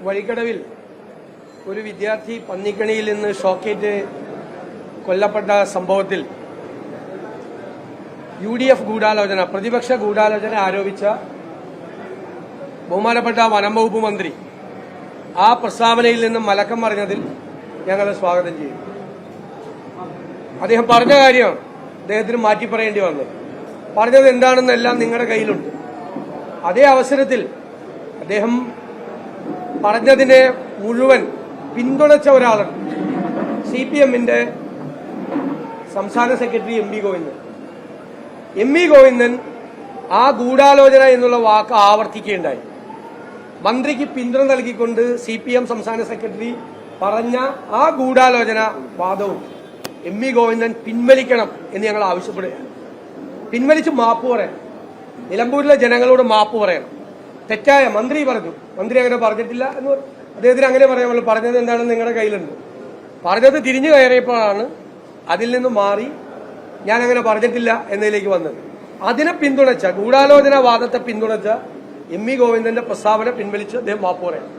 വഴിക്കടവിൽ ഒരു വിദ്യാർത്ഥി പന്നിക്കണിയിൽ നിന്ന് ഷോക്കേറ്റ് കൊല്ലപ്പെട്ട സംഭവത്തിൽ UDF ഗൂഢാലോചന, പ്രതിപക്ഷ ഗൂഢാലോചന ആരോപിച്ച ബഹുമാനപ്പെട്ട വനം വകുപ്പ് മന്ത്രി ആ പ്രസ്താവനയിൽ നിന്നും മലക്കം മറിഞ്ഞതിൽ ഞങ്ങൾ സ്വാഗതം ചെയ്യും. അദ്ദേഹം പറഞ്ഞ കാര്യം അദ്ദേഹത്തിന് മാറ്റി പറയേണ്ടി വന്നത്, പറഞ്ഞത് എന്താണെന്നെല്ലാം നിങ്ങളുടെ കയ്യിലുണ്ട്. അതേ അവസരത്തിൽ അദ്ദേഹം പറഞ്ഞതിനെ മുഴുവൻ പിന്തുണച്ച ഒരാളുണ്ട്, CPM-ന്റെ സംസ്ഥാന സെക്രട്ടറി എം വി ഗോവിന്ദൻ ആ ഗൂഢാലോചന എന്നുള്ള വാക്ക് ആവർത്തിക്കുകയുണ്ടായി. മന്ത്രിക്ക് പിന്തുണ നൽകിക്കൊണ്ട് CPM സംസ്ഥാന സെക്രട്ടറി പറഞ്ഞ ആ ഗൂഢാലോചന വാദവും എം വി ഗോവിന്ദൻ പിൻവലിക്കണം എന്ന് ഞങ്ങൾ ആവശ്യപ്പെടുകയാണ്. പിൻവലിച്ച് മാപ്പ് പറയണം, നിലമ്പൂരിലെ ജനങ്ങളോട് മാപ്പ് പറയണം. തെറ്റായ മന്ത്രി പറഞ്ഞു, മന്ത്രി അങ്ങനെ പറഞ്ഞിട്ടില്ല എന്ന് അദ്ദേഹത്തിന് അങ്ങനെ പറയാമല്ലോ. പറഞ്ഞത് എന്താണെന്ന് നിങ്ങളുടെ കയ്യിലുണ്ട്. പറഞ്ഞത് തിരിഞ്ഞു കയറിയപ്പോഴാണ് അതിൽ നിന്ന് മാറി ഞാൻ അങ്ങനെ പറഞ്ഞിട്ടില്ല എന്നതിലേക്ക് വന്നത്. അതിനെ പിന്തുണച്ച, ഗൂഢാലോചന വാദത്തെ പിന്തുണച്ച എം വി ഗോവിന്ദന്റെ പ്രസ്താവന പിൻവലിച്ച് അദ്ദേഹം മാപ്പ് പറയണം.